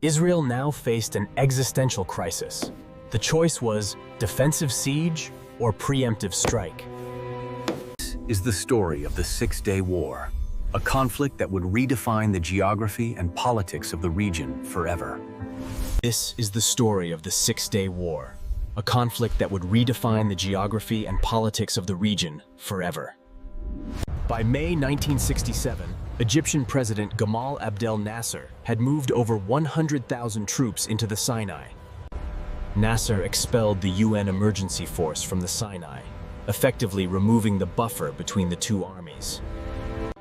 Israel now faced an existential crisis. The choice was defensive siege or preemptive strike. This is the story of the Six-Day War, a conflict that would redefine the geography and politics of the region forever. This is the story of the Six-Day War, a conflict that would redefine the geography and politics of the region forever. By May 1967, Egyptian President Gamal Abdel Nasser had moved over 100,000 troops into the Sinai. Nasser expelled the UN emergency force from the Sinai, effectively removing the buffer between the two armies.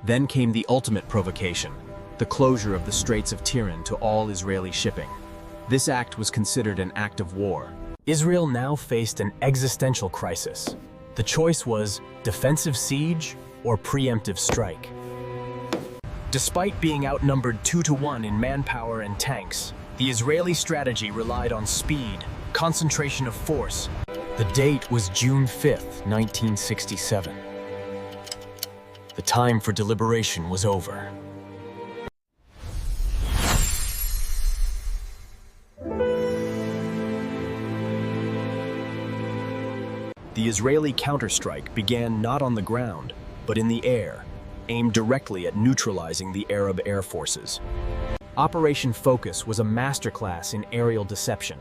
Then came the ultimate provocation, the closure of the Straits of Tiran to all Israeli shipping. This act was considered an act of war. Israel now faced an existential crisis. The choice was defensive siege or preemptive strike. Despite being outnumbered 2-to-1 in manpower and tanks, the Israeli strategy relied on speed, concentration of force. The date was June 5th, 1967. The time for deliberation was over. The Israeli counterstrike began not on the ground, but in the air, aimed directly at neutralizing the Arab air forces. Operation Focus was a masterclass in aerial deception.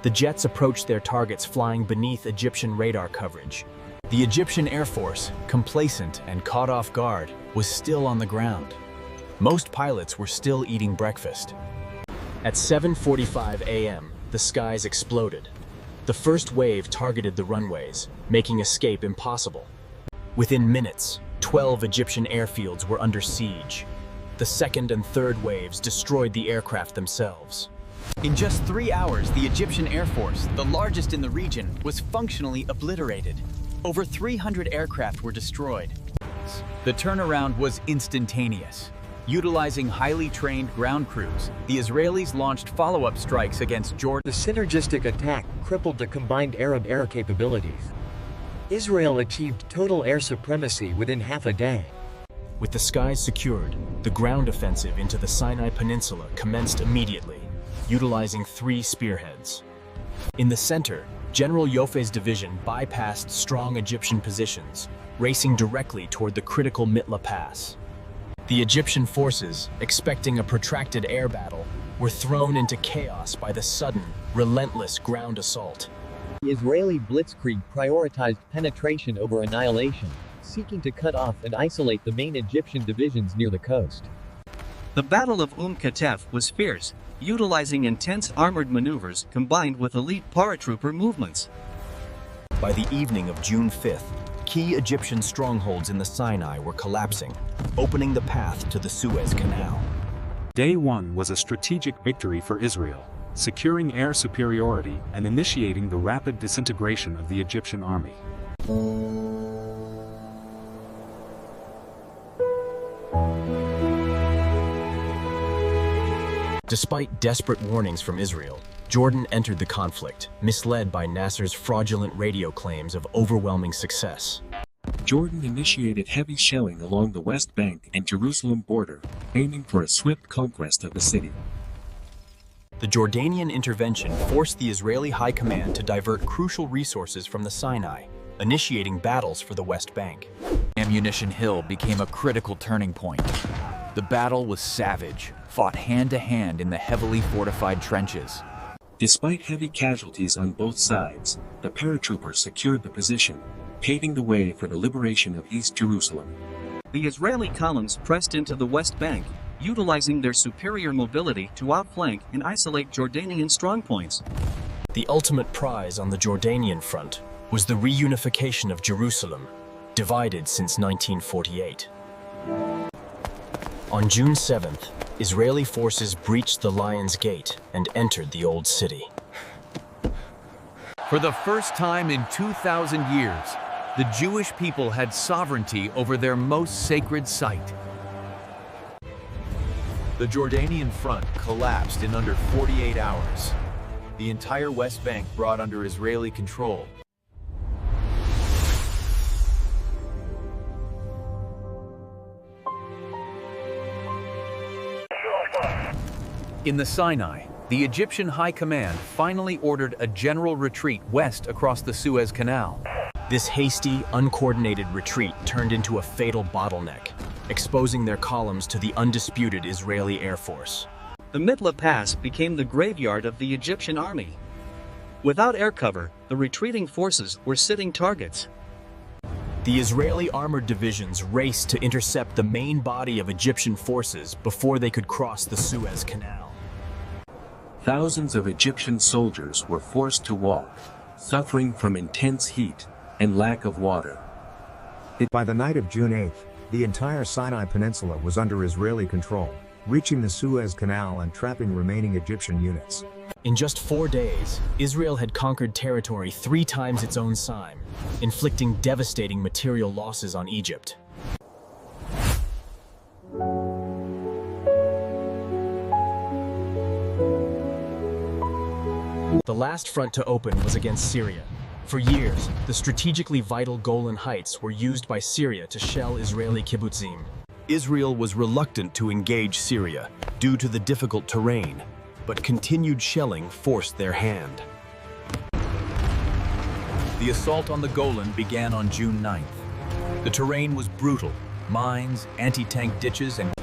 The jets approached their targets flying beneath Egyptian radar coverage. The Egyptian Air Force, complacent and caught off guard, was still on the ground. Most pilots were still eating breakfast. At 7:45 a.m., the skies exploded. The first wave targeted the runways, making escape impossible. Within minutes, 12 Egyptian airfields were under siege. The second and third waves destroyed the aircraft themselves. In just 3 hours, the Egyptian Air Force, the largest in the region, was functionally obliterated. Over 300 aircraft were destroyed. The turnaround was instantaneous. Utilizing highly trained ground crews, the Israelis launched follow-up strikes against Jordan. The synergistic attack crippled the combined Arab air capabilities. Israel achieved total air supremacy within half a day. With the skies secured, the ground offensive into the Sinai Peninsula commenced immediately, utilizing 3 spearheads. In the center, General Yoffe's division bypassed strong Egyptian positions, racing directly toward the critical Mitla Pass. The Egyptian forces, expecting a protracted air battle, were thrown into chaos by the sudden, relentless ground assault. The Israeli Blitzkrieg prioritized penetration over annihilation, seeking to cut off and isolate the main Egyptian divisions near the coast. The Battle of Katef was fierce, utilizing intense armored maneuvers combined with elite paratrooper movements. By the evening of June 5th, key Egyptian strongholds in the Sinai were collapsing, opening the path to the Suez Canal. Day 1 was a strategic victory for Israel, securing air superiority and initiating the rapid disintegration of the Egyptian army. Despite desperate warnings from Israel, Jordan entered the conflict, misled by Nasser's fraudulent radio claims of overwhelming success. Jordan initiated heavy shelling along the West Bank and Jerusalem border, aiming for a swift conquest of the city. The Jordanian intervention forced the Israeli High Command to divert crucial resources from the Sinai, initiating battles for the West Bank. Ammunition Hill became a critical turning point. The battle was savage, fought hand-to-hand in the heavily fortified trenches. Despite heavy casualties on both sides, the paratroopers secured the position, paving the way for the liberation of East Jerusalem. The Israeli columns pressed into the West Bank, utilizing their superior mobility to outflank and isolate Jordanian strongpoints. The ultimate prize on the Jordanian front was the reunification of Jerusalem, divided since 1948. On June 7th, Israeli forces breached the Lion's Gate and entered the Old City. For the first time in 2,000 years, the Jewish people had sovereignty over their most sacred site. The Jordanian front collapsed in under 48 hours. The entire West Bank brought under Israeli control. In the Sinai, the Egyptian High Command finally ordered a general retreat west across the Suez Canal. This hasty, uncoordinated retreat turned into a fatal bottleneck, exposing their columns to the undisputed Israeli Air Force. The Mitla Pass became the graveyard of the Egyptian army. Without air cover, the retreating forces were sitting targets. The Israeli armored divisions raced to intercept the main body of Egyptian forces before they could cross the Suez Canal. Thousands of Egyptian soldiers were forced to walk, suffering from intense heat and lack of water. By the night of June 8, the entire Sinai Peninsula was under Israeli control, reaching the Suez Canal and trapping remaining Egyptian units. In just 4 days, Israel had conquered territory 3 times its own size, inflicting devastating material losses on Egypt. The last front to open was against Syria. For years, the strategically vital Golan Heights were used by Syria to shell Israeli kibbutzim. Israel was reluctant to engage Syria due to the difficult terrain, but continued shelling forced their hand. The assault on the Golan began on June 9th. The terrain was brutal: mines, anti-tank ditches, and...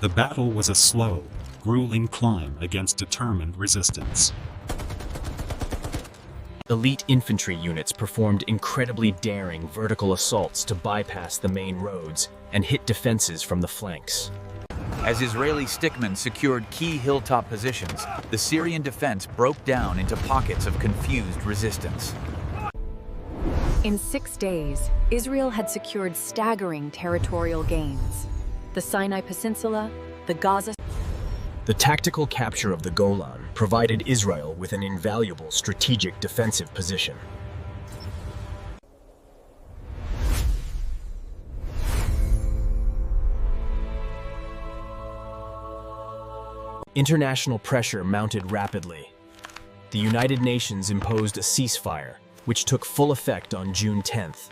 The battle was a slow, grueling climb against determined resistance. Elite infantry units performed incredibly daring vertical assaults to bypass the main roads and hit defenses from the flanks. As Israeli stickmen secured key hilltop positions, the Syrian defense broke down into pockets of confused resistance. In 6 days, Israel had secured staggering territorial gains. The Sinai Peninsula, the Gaza... The tactical capture of the Golan provided Israel with an invaluable strategic defensive position. International pressure mounted rapidly. The United Nations imposed a ceasefire, which took full effect on June 10th.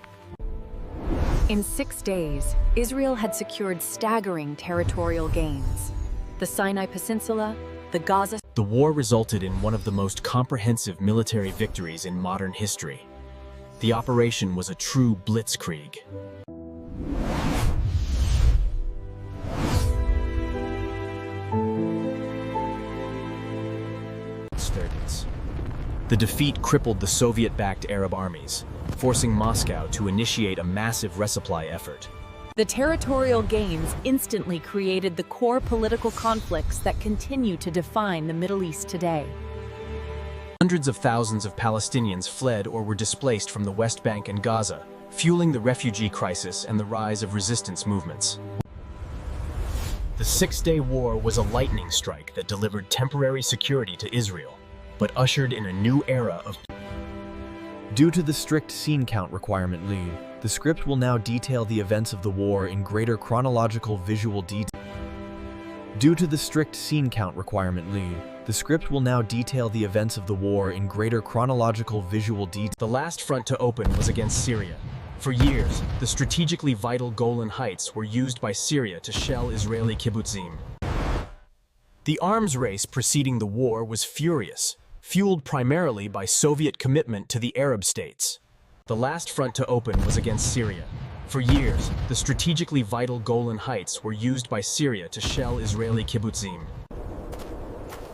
In 6 days, Israel had secured staggering territorial gains. The Sinai Peninsula, the Gaza... The war resulted in one of the most comprehensive military victories in modern history. The operation was a true Blitzkrieg. The defeat crippled the Soviet-backed Arab armies, forcing Moscow to initiate a massive resupply effort. The territorial gains instantly created the core political conflicts that continue to define the Middle East today. Hundreds of thousands of Palestinians fled or were displaced from the West Bank and Gaza, fueling the refugee crisis and the rise of resistance movements. The Six-Day War was a lightning strike that delivered temporary security to Israel, but ushered in a new era of... Due to the strict scene count requirement, the script will now detail the events of the war in greater chronological visual detail. Due to the strict scene count requirement, the script will now detail the events of the war in greater chronological visual detail. The last front to open was against Syria. For years, the strategically vital Golan Heights were used by Syria to shell Israeli kibbutzim. The arms race preceding the war was furious, fueled primarily by Soviet commitment to the Arab states. The last front to open was against Syria. For years, the strategically vital Golan Heights were used by Syria to shell Israeli kibbutzim.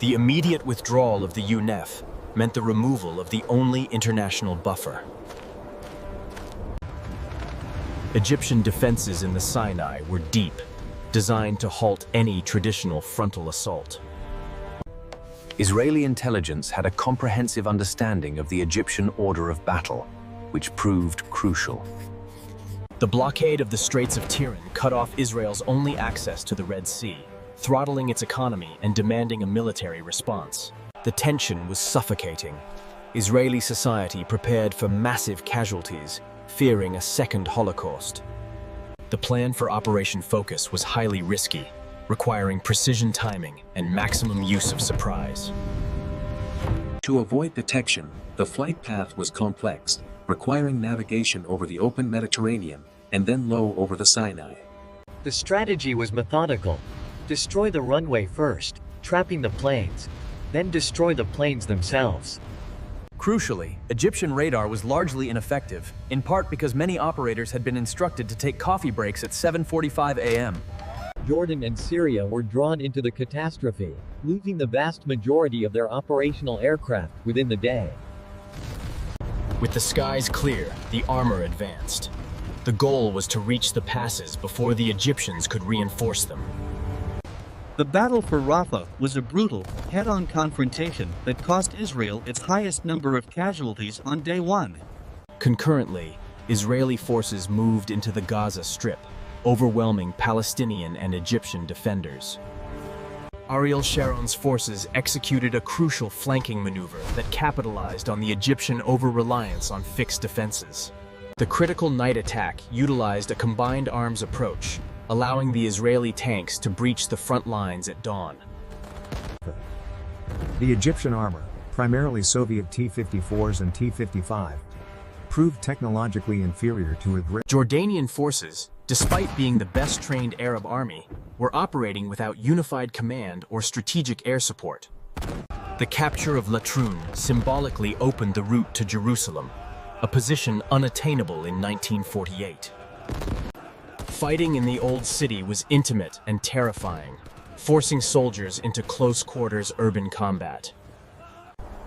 The immediate withdrawal of the UNEF meant the removal of the only international buffer. Egyptian defenses in the Sinai were deep, designed to halt any traditional frontal assault. Israeli intelligence had a comprehensive understanding of the Egyptian order of battle, which proved crucial. The blockade of the Straits of Tiran cut off Israel's only access to the Red Sea, throttling its economy and demanding a military response. The tension was suffocating. Israeli society prepared for massive casualties, fearing a second Holocaust. The plan for Operation Focus was highly risky, requiring precision timing and maximum use of surprise. To avoid detection, the flight path was complex, requiring navigation over the open Mediterranean and then low over the Sinai. The strategy was methodical. Destroy the runway first, trapping the planes, then destroy the planes themselves. Crucially, Egyptian radar was largely ineffective, in part because many operators had been instructed to take coffee breaks at 7:45 a.m. Jordan and Syria were drawn into the catastrophe, losing the vast majority of their operational aircraft within the day. With the skies clear, the armor advanced. The goal was to reach the passes before the Egyptians could reinforce them. The battle for Rafah was a brutal, head-on confrontation that cost Israel its highest number of casualties on day one. Concurrently, Israeli forces moved into the Gaza Strip, overwhelming Palestinian and Egyptian defenders. Ariel Sharon's forces executed a crucial flanking maneuver that capitalized on the Egyptian over-reliance on fixed defenses. The critical night attack utilized a combined arms approach, allowing the Israeli tanks to breach the front lines at dawn. The Egyptian armor, primarily Soviet T-54s and T-55, proved technologically inferior to Jordanian forces, despite being the best-trained Arab army, were operating without unified command or strategic air support. The capture of Latrun symbolically opened the route to Jerusalem, a position unattainable in 1948. Fighting in the Old City was intimate and terrifying, forcing soldiers into close-quarters urban combat.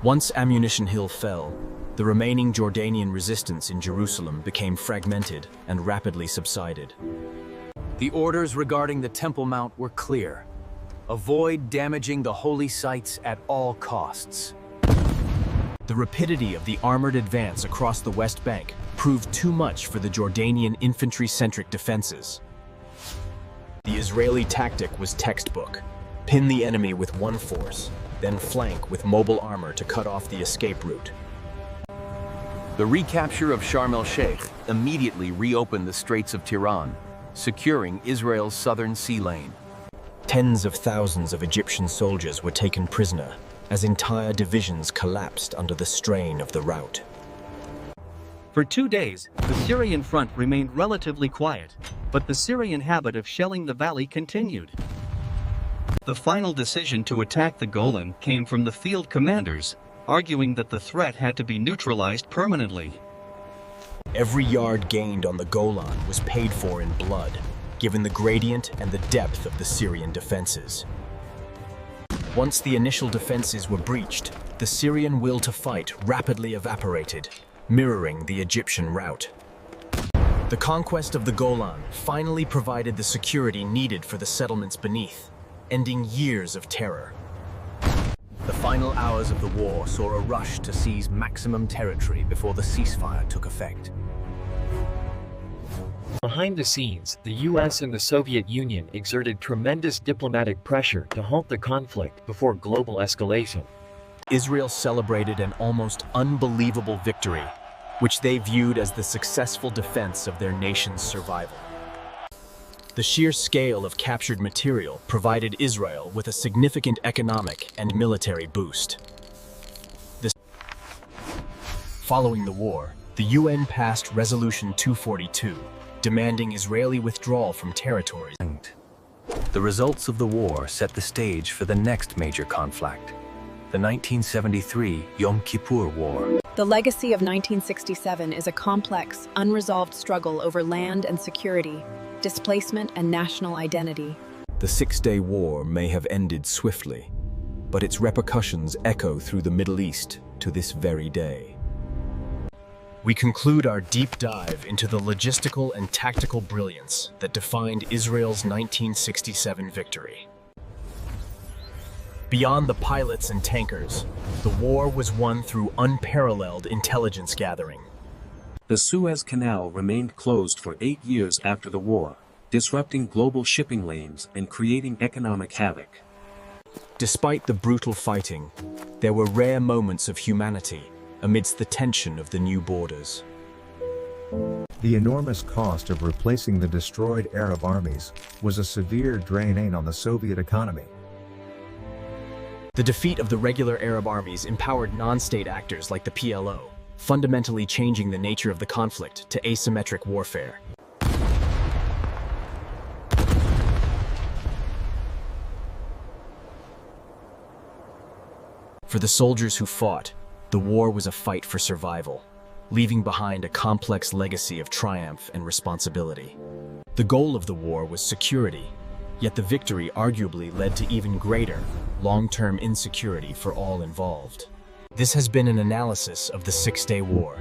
Once Ammunition Hill fell, the remaining Jordanian resistance in Jerusalem became fragmented and rapidly subsided. The orders regarding the Temple Mount were clear. Avoid damaging the holy sites at all costs. The rapidity of the armored advance across the West Bank proved too much for the Jordanian infantry-centric defenses. The Israeli tactic was textbook: pin the enemy with one force, then flank with mobile armor to cut off the escape route. The recapture of Sharm el-Sheikh immediately reopened the Straits of Tiran, securing Israel's southern sea lane. Tens of thousands of Egyptian soldiers were taken prisoner, as entire divisions collapsed under the strain of the rout. For 2 days, the Syrian front remained relatively quiet, but the Syrian habit of shelling the valley continued. The final decision to attack the Golan came from the field commanders, arguing that the threat had to be neutralized permanently. Every yard gained on the Golan was paid for in blood, given the gradient and the depth of the Syrian defenses. Once the initial defenses were breached, the Syrian will to fight rapidly evaporated, mirroring the Egyptian rout. The conquest of the Golan finally provided the security needed for the settlements beneath, ending years of terror. The final hours of the war saw a rush to seize maximum territory before the ceasefire took effect. Behind the scenes, the US and the Soviet Union exerted tremendous diplomatic pressure to halt the conflict before global escalation. Israel celebrated an almost unbelievable victory, which they viewed as the successful defense of their nation's survival. The sheer scale of captured material provided Israel with a significant economic and military boost. Following the war, the UN passed Resolution 242, demanding Israeli withdrawal from territories. The results of the war set the stage for the next major conflict, the 1973 Yom Kippur War. The legacy of 1967 is a complex, unresolved struggle over land and security, displacement and national identity. The Six-Day War may have ended swiftly, but its repercussions echo through the Middle East to this very day. We conclude our deep dive into the logistical and tactical brilliance that defined Israel's 1967 victory. Beyond the pilots and tankers, the war was won through unparalleled intelligence gathering. The Suez Canal remained closed for 8 years after the war, disrupting global shipping lanes and creating economic havoc. Despite the brutal fighting, there were rare moments of humanity amidst the tension of the new borders. The enormous cost of replacing the destroyed Arab armies was a severe drain on the Soviet economy. The defeat of the regular Arab armies empowered non-state actors like the PLO, fundamentally changing the nature of the conflict to asymmetric warfare. For the soldiers who fought, the war was a fight for survival, leaving behind a complex legacy of triumph and responsibility. The goal of the war was security, yet the victory arguably led to even greater, long-term insecurity for all involved. This has been an analysis of the Six-Day War.